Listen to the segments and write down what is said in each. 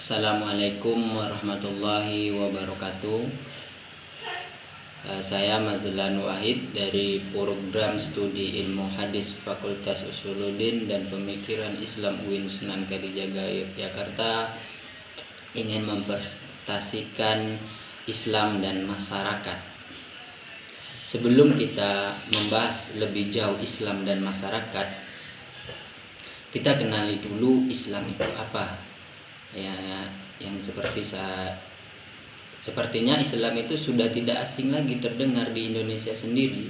Assalamualaikum warahmatullahi wabarakatuh. Saya Mazlan Wahid dari program studi ilmu hadis Fakultas Usuluddin dan Pemikiran Islam UIN Sunan Kalijaga Yogyakarta ingin mempresentasikan Islam dan masyarakat. Sebelum kita membahas lebih jauh Islam dan masyarakat, kita kenali dulu Islam itu apa. Yang sepertinya Islam itu sudah tidak asing lagi terdengar di Indonesia sendiri.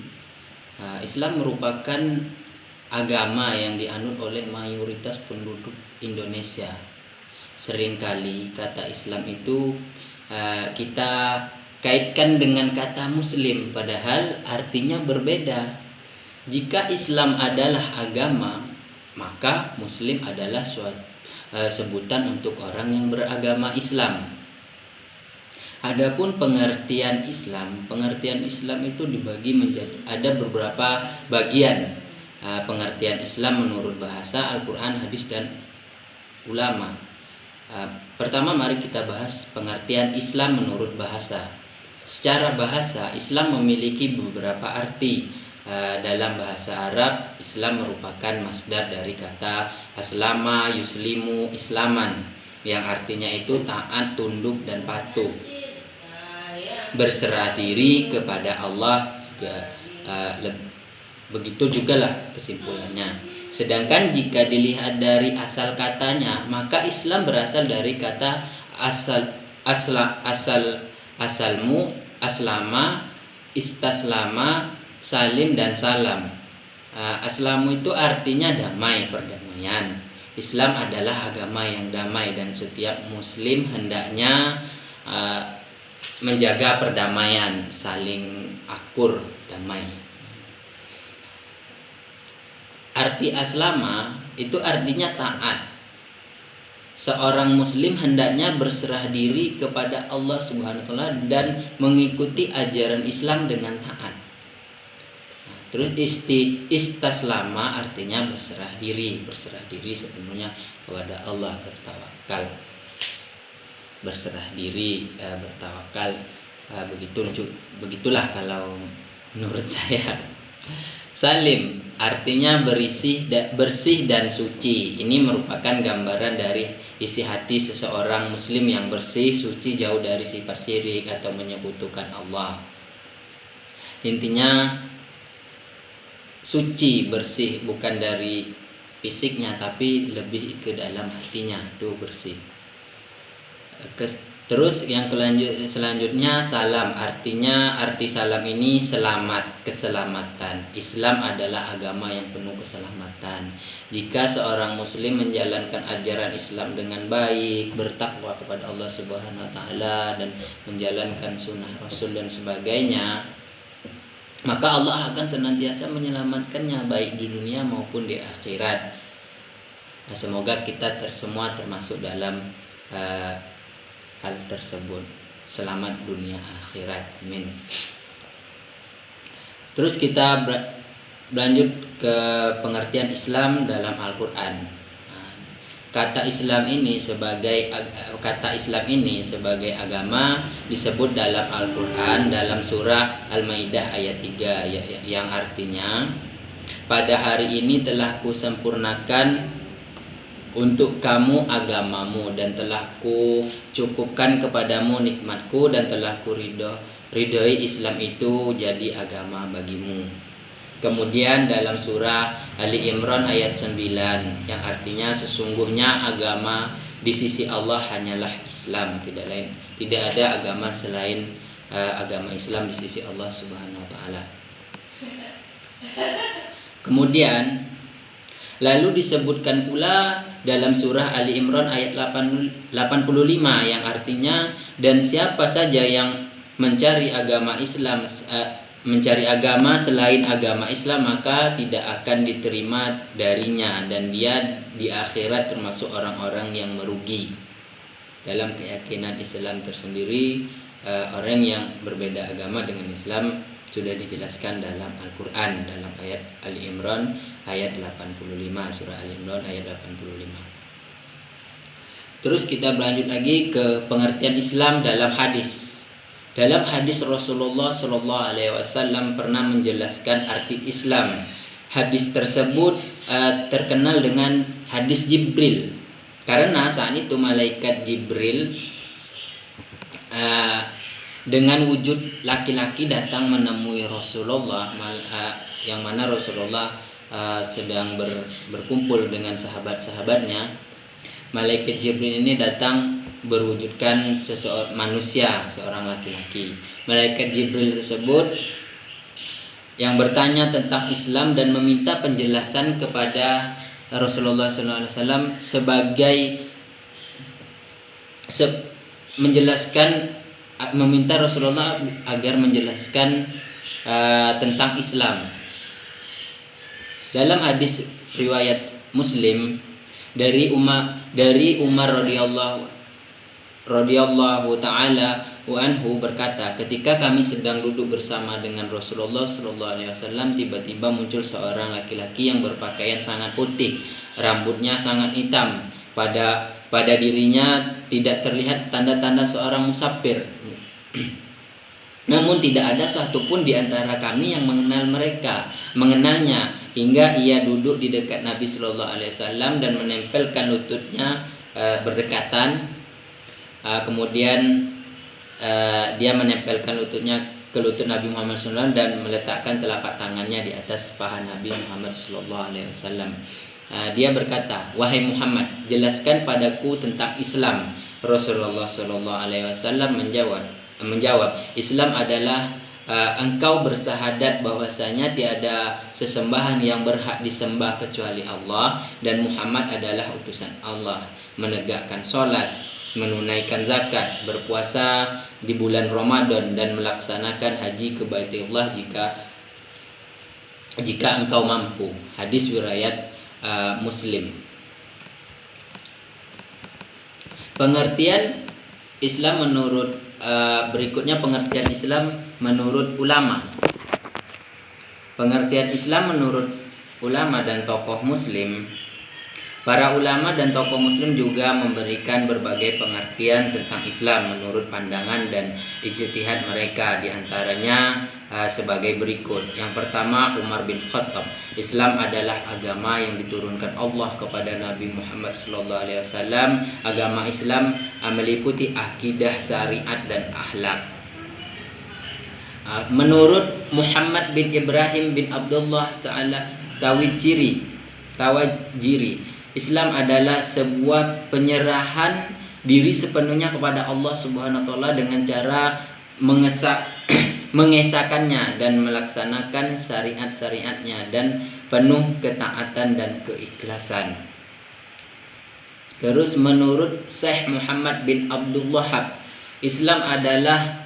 Islam merupakan agama yang dianut oleh mayoritas penduduk Indonesia. Seringkali kata Islam itu kita kaitkan dengan kata Muslim, padahal artinya berbeda. Jika Islam adalah agama, maka Muslim adalah sebutan untuk orang yang beragama Islam. Adapun pengertian Islam itu dibagi menjadi ada beberapa bagian. Pengertian Islam menurut bahasa, Al-Quran, hadis, dan ulama. Pertama, mari kita bahas pengertian Islam menurut bahasa. Secara bahasa, Islam memiliki beberapa arti. Dalam bahasa Arab, Islam merupakan masdar dari kata aslama yuslimu islaman, yang artinya itu taat, tunduk, dan patuh, berserah diri kepada Allah. Begitu juga lah kesimpulannya. Sedangkan jika dilihat dari asal katanya, maka Islam berasal dari kata asalmu, aslama, istaslama, salim, dan salam. Aslamu itu artinya damai, perdamaian. Islam adalah agama yang damai dan setiap muslim hendaknya menjaga perdamaian, saling akur, damai. Arti aslama itu artinya taat. Seorang muslim hendaknya berserah diri kepada Allah Subhanahu wa taala dan mengikuti ajaran Islam dengan taat. Terus istaslama artinya berserah diri sepenuhnya kepada Allah, bertawakal, berserah diri, bertawakal. Begitulah kalau menurut saya. Salim artinya bersih dan suci. Ini merupakan gambaran dari isi hati seseorang muslim yang bersih, suci, jauh dari sifat syirik atau menyekutukan Allah. Intinya suci, bersih, bukan dari fisiknya tapi lebih ke dalam hatinya, itu bersih. Terus yang selanjutnya salam, arti salam ini selamat, keselamatan. Islam adalah agama yang penuh keselamatan. Jika seorang muslim menjalankan ajaran Islam dengan baik, bertakwa kepada Allah Subhanahu wa taala, dan menjalankan sunnah Rasul dan sebagainya, maka Allah akan senantiasa menyelamatkannya baik di dunia maupun di akhirat. Semoga kita semua termasuk dalam hal tersebut. Selamat dunia akhirat. Amin. Terus kita berlanjut ke pengertian Islam dalam Al-Quran. Kata Islam ini sebagai agama disebut dalam Al-Quran dalam surah Al-Maidah ayat 3, yang artinya, pada hari ini telah kusempurnakan untuk kamu agamamu dan telah ku cukupkan kepadamu nikmatku dan telah ku ridhoi Islam itu jadi agama bagimu. Kemudian dalam surah Ali Imran ayat 9, yang artinya sesungguhnya agama di sisi Allah hanyalah Islam, tidak ada agama selain agama Islam di sisi Allah Subhanahu wa taala. Kemudian lalu disebutkan pula dalam surah Ali Imran ayat 85, yang artinya, dan siapa saja yang mencari agama selain agama Islam, maka tidak akan diterima darinya, dan dia di akhirat termasuk orang-orang yang merugi. Dalam keyakinan Islam tersendiri, orang yang berbeda agama dengan Islam sudah dijelaskan dalam Al-Quran dalam ayat Ali Imran ayat 85, surah Ali Imran ayat 85. Terus kita berlanjut lagi ke pengertian Islam dalam hadis. Dalam hadis Rasulullah Shallallahu Alaihi Wasallam pernah menjelaskan arti Islam. Hadis tersebut terkenal dengan hadis Jibril, karena saat itu malaikat Jibril dengan wujud laki-laki datang menemui Rasulullah, yang mana Rasulullah sedang berkumpul dengan sahabat-sahabatnya. Malaikat Jibril ini datang berwujudkan seseorang manusia, seorang laki-laki. Malaikat Jibril tersebut yang bertanya tentang Islam dan meminta penjelasan kepada Rasulullah SAW meminta Rasulullah agar menjelaskan tentang Islam. Dalam hadis riwayat Muslim dari Umar radhiyallahu taala anhu berkata, ketika kami sedang duduk bersama dengan Rasulullah sallallahu alaihi wasallam, tiba-tiba muncul seorang laki-laki yang berpakaian sangat putih, rambutnya sangat hitam, pada dirinya tidak terlihat tanda-tanda seorang musafir. Namun tidak ada satupun di antara kami yang mengenalnya, hingga ia duduk di dekat Nabi Shallallahu Alaihi Wasallam dan menempelkan lututnya berdekatan. Kemudian dia menempelkan lututnya ke lutut Nabi Muhammad SAW dan meletakkan telapak tangannya di atas paha Nabi Muhammad SAW. Dia berkata, "Wahai Muhammad, jelaskan padaku tentang Islam." Rasulullah SAW menjawab, "Islam adalah engkau bersahadat bahwasanya tiada sesembahan yang berhak disembah kecuali Allah dan Muhammad adalah utusan Allah, menegakkan sholat, menunaikan zakat, berpuasa di bulan Ramadan dan melaksanakan haji ke Baitullah jika engkau mampu." Hadis riwayat Muslim. Pengertian Islam berikutnya pengertian Islam menurut ulama. Pengertian Islam menurut ulama dan tokoh Muslim. Para ulama dan tokoh Muslim juga memberikan berbagai pengertian tentang Islam menurut pandangan dan ijtihad mereka, diantaranya sebagai berikut. Yang pertama, Umar bin Khattab, Islam adalah agama yang diturunkan Allah kepada Nabi Muhammad SAW. Agama Islam meliputi akidah, syariat, dan akhlak. Menurut Muhammad bin Ibrahim bin Abdullah Tawajiri, Islam adalah sebuah penyerahan diri sepenuhnya kepada Allah Subhanahu wa taala dengan cara mengesahkannya dan melaksanakan syariat-syariatnya dan penuh ketaatan dan keikhlasan. Terus menurut Syekh Muhammad bin Abdul Wahhab, Islam adalah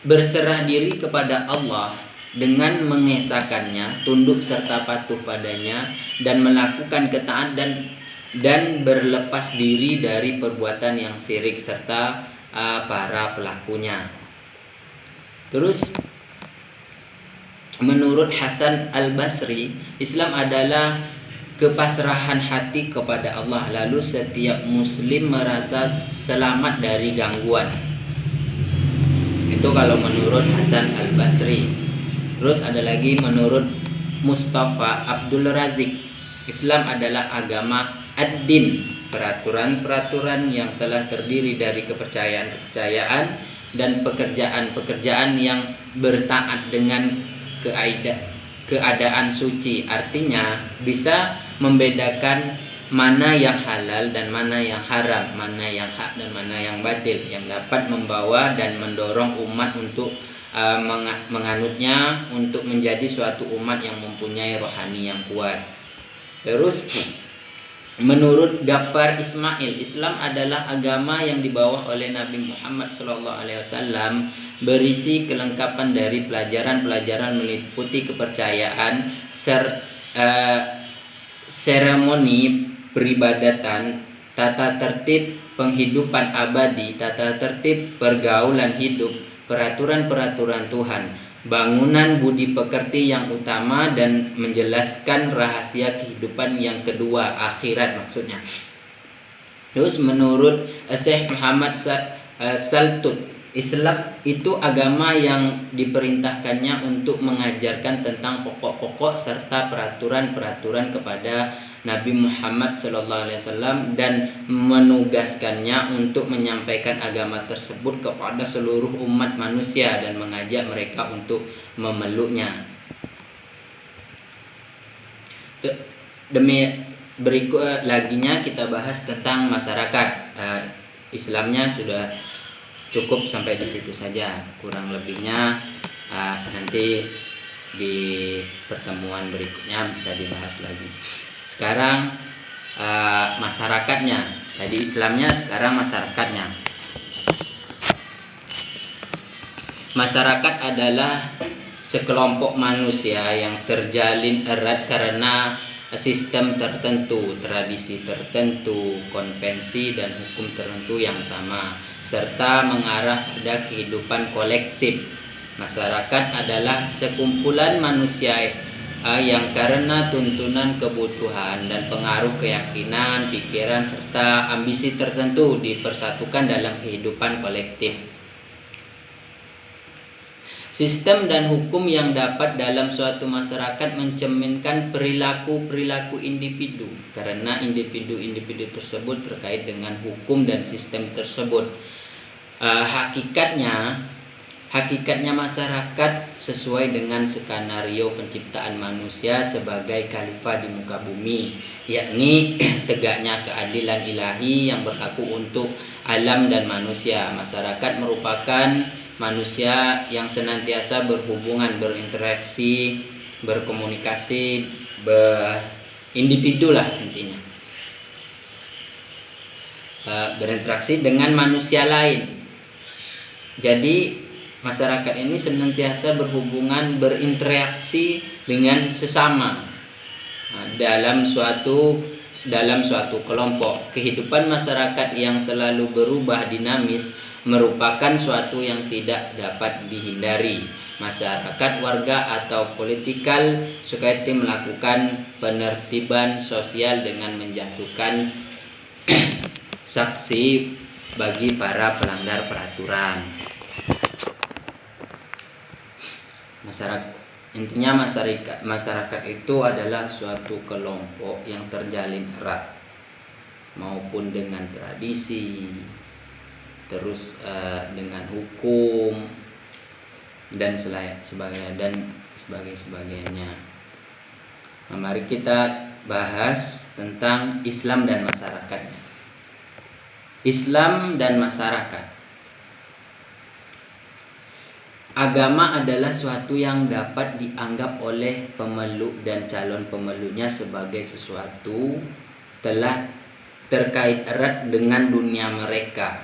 berserah diri kepada Allah dengan mengesahkannya, tunduk serta patuh padanya, dan melakukan ketaatan dan berlepas diri dari perbuatan yang syirik serta para pelakunya. Terus menurut Hasan Al-Basri, Islam adalah kepasrahan hati kepada Allah, lalu setiap muslim merasa selamat dari gangguan. Itu kalau menurut Hasan Al-Basri. Terus ada lagi menurut Mustafa Abdul Razik, Islam adalah agama ad-din, peraturan-peraturan yang telah terdiri dari kepercayaan-kepercayaan dan pekerjaan-pekerjaan yang bertaat dengan keadaan suci. Artinya bisa membedakan mana yang halal dan mana yang haram, mana yang hak dan mana yang batil, yang dapat membawa dan mendorong umat untuk menganutnya untuk menjadi suatu umat yang mempunyai rohani yang kuat. Terus menurut Ghaffar Ismail, Islam adalah agama yang dibawa oleh Nabi Muhammad SAW, berisi kelengkapan dari pelajaran-pelajaran meliputi kepercayaan, seremoni peribadatan, tata tertib penghidupan abadi, tata tertib pergaulan hidup, peraturan-peraturan Tuhan, bangunan budi pekerti yang utama, dan menjelaskan rahasia kehidupan yang kedua, akhirat maksudnya. Terus menurut Syekh Muhammad Saltut, Islam itu agama yang diperintahkannya untuk mengajarkan tentang pokok-pokok serta peraturan-peraturan kepada Nabi Muhammad SAW dan menugaskannya untuk menyampaikan agama tersebut kepada seluruh umat manusia dan mengajak mereka untuk memeluknya. Demi berikut laginya kita bahas tentang masyarakat. Islamnya sudah cukup sampai di situ saja, kurang lebihnya nanti di pertemuan berikutnya bisa dibahas lagi. Sekarang masyarakatnya, tadi Islamnya, sekarang masyarakatnya. Masyarakat adalah sekelompok manusia yang terjalin erat karena sistem tertentu, tradisi tertentu, konvensi dan hukum tertentu yang sama, serta mengarah pada kehidupan kolektif. Masyarakat adalah sekumpulan manusia yang karena tuntunan kebutuhan dan pengaruh keyakinan, pikiran, serta ambisi tertentu dipersatukan dalam kehidupan kolektif. Sistem dan hukum yang dapat dalam suatu masyarakat mencerminkan perilaku-perilaku individu karena individu-individu tersebut terkait dengan hukum dan sistem tersebut. Hakikatnya masyarakat sesuai dengan skenario penciptaan manusia sebagai khalifah di muka bumi, yakni tegaknya keadilan ilahi yang berlaku untuk alam dan manusia. Masyarakat merupakan manusia yang senantiasa berhubungan, berinteraksi, berkomunikasi, individu lah intinya, berinteraksi dengan manusia lain. Jadi masyarakat ini senantiasa berhubungan, berinteraksi dengan sesama dalam suatu kelompok. Kehidupan masyarakat yang selalu berubah dinamis merupakan suatu yang tidak dapat dihindari. Masyarakat, warga atau political society melakukan penertiban sosial dengan menjatuhkan sanksi bagi para pelanggar peraturan. Masyarakat itu adalah suatu kelompok yang terjalin erat maupun dengan tradisi, terus dengan hukum dan sebagainya. Nah, mari kita bahas tentang Islam dan masyarakatnya. Islam dan masyarakat. Agama adalah suatu yang dapat dianggap oleh pemeluk dan calon pemeluknya sebagai sesuatu telah terkait erat dengan dunia mereka.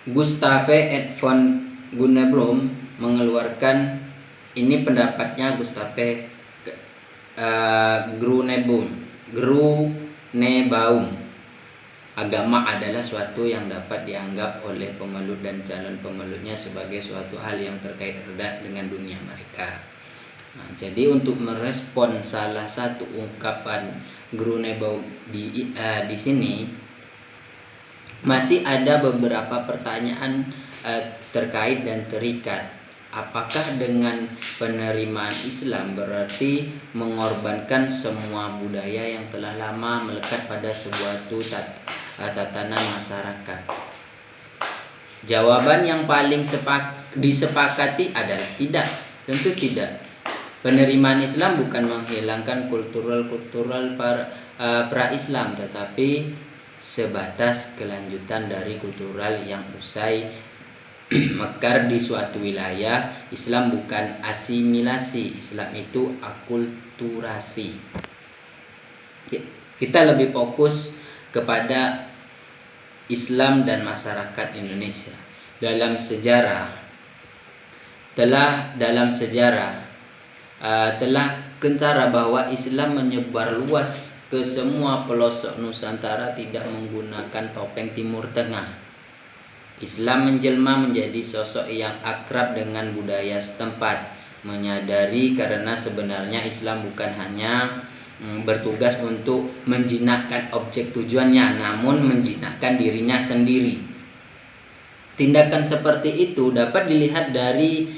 Gustave von Grünebaum mengeluarkan, ini pendapatnya Gustave Grünebaum. Agama adalah suatu yang dapat dianggap oleh pemeluk dan calon pemeluknya sebagai suatu hal yang terkait erat dengan dunia mereka. Nah, jadi untuk merespon salah satu ungkapan Grünebaum di sini, masih ada beberapa pertanyaan terkait dan terikat. Apakah dengan penerimaan Islam berarti mengorbankan semua budaya yang telah lama melekat pada sebuah tatanan masyarakat? Jawaban yang paling disepakati adalah tidak. Tentu tidak. Penerimaan Islam bukan menghilangkan kultural pra-Islam, tetapi sebatas kelanjutan dari kultural yang usai mekar di suatu wilayah. Islam bukan asimilasi, Islam itu akulturasi. Kita lebih fokus kepada Islam dan masyarakat Indonesia. Dalam sejarah telah kentara bahwa Islam menyebar luas ke semua pelosok Nusantara tidak menggunakan topeng Timur Tengah. Islam menjelma menjadi sosok yang akrab dengan budaya setempat, menyadari karena sebenarnya Islam bukan hanya bertugas untuk menjinakkan objek tujuannya, namun menjinakkan dirinya sendiri. Tindakan seperti itu dapat dilihat dari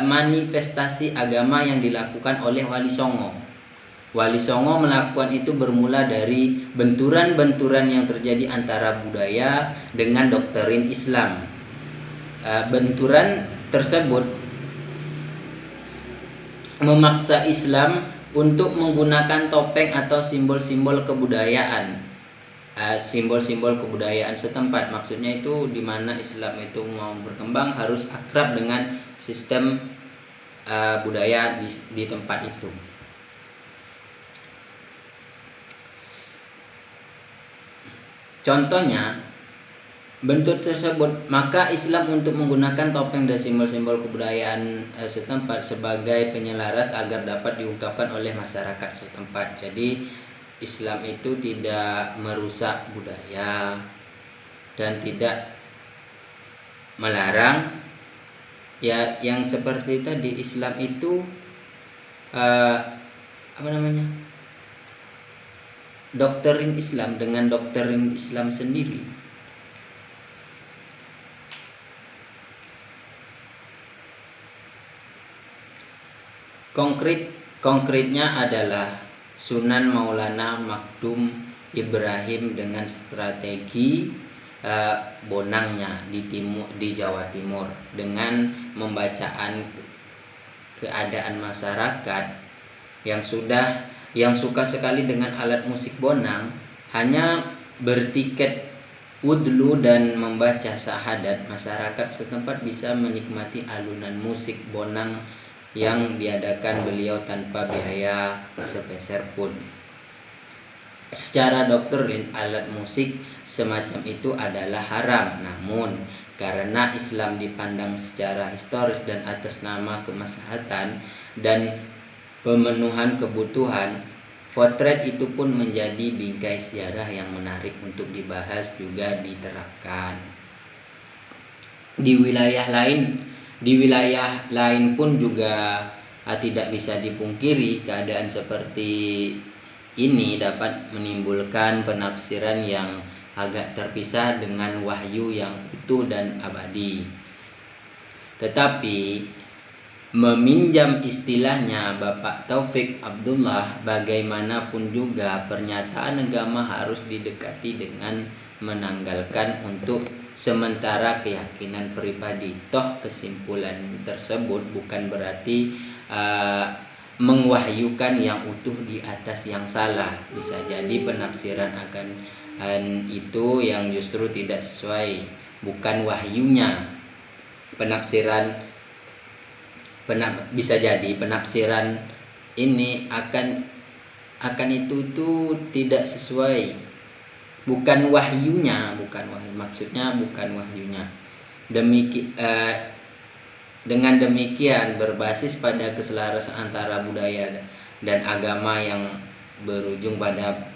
manifestasi agama yang dilakukan oleh Wali Songo. Wali Songo melakukan itu bermula dari benturan-benturan yang terjadi antara budaya dengan doktrin Islam. Benturan tersebut memaksa Islam untuk menggunakan topeng atau simbol-simbol kebudayaan. Simbol-simbol kebudayaan setempat, maksudnya itu di mana Islam itu mau berkembang harus akrab dengan sistem budaya di tempat itu. Contohnya bentuk tersebut, maka Islam untuk menggunakan topeng dan simbol-simbol kebudayaan setempat sebagai penyelaras agar dapat diungkapkan oleh masyarakat setempat. Jadi Islam itu tidak merusak budaya dan tidak melarang. Ya, yang seperti tadi, Islam itu doktrin Islam dengan doktrin Islam sendiri. Konkretnya adalah Sunan Maulana Makdum Ibrahim dengan strategi bonangnya di Jawa Timur dengan membacaan keadaan masyarakat yang suka sekali dengan alat musik bonang, hanya bertiket wudhu dan membaca syahadat, masyarakat setempat bisa menikmati alunan musik bonang yang diadakan beliau tanpa biaya sepeser pun. Secara doktrin, alat musik semacam itu adalah haram. Namun, karena Islam dipandang secara historis dan atas nama kemaslahatan dan pemenuhan kebutuhan, potret itu pun menjadi bingkai sejarah yang menarik untuk dibahas juga diterapkan. Di wilayah lain pun juga tidak bisa dipungkiri keadaan seperti ini dapat menimbulkan penafsiran yang agak terpisah dengan wahyu yang utuh dan abadi. Tetapi meminjam istilahnya Bapak Taufik Abdullah, bagaimanapun juga pernyataan agama harus didekati dengan menanggalkan untuk sementara keyakinan pribadi. Toh kesimpulan tersebut bukan berarti mengwahyukan yang utuh di atas yang salah. Bisa jadi penafsiran akan itu yang justru tidak sesuai, bukan wahyunya. Bisa jadi penafsiran ini akan itu tidak sesuai, bukan wahyunya, maksudnya bukan wahyunya. Dengan demikian berbasis pada keselarasan antara budaya dan agama yang berujung pada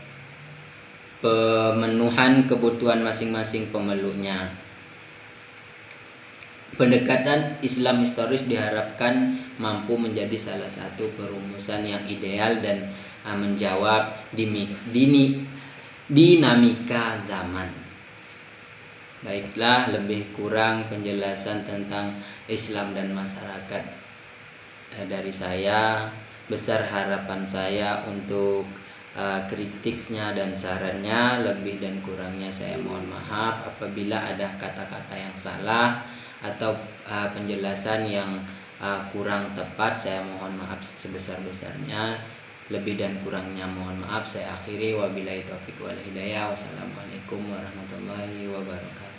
pemenuhan kebutuhan masing-masing pemeluknya. Pendekatan Islam historis diharapkan mampu menjadi salah satu perumusan yang ideal dan menjawab dinamika zaman. Baiklah, lebih kurang penjelasan tentang Islam dan masyarakat dari saya. Besar harapan saya untuk kritiknya dan sarannya. Lebih dan kurangnya saya mohon maaf. Apabila ada kata-kata yang salah atau penjelasan yang kurang tepat, saya mohon maaf sebesar-besarnya. Lebih dan kurangnya mohon maaf. Saya akhiri, wabillahi taufiq wal hidayah. Wassalamualaikum warahmatullahi wabarakatuh.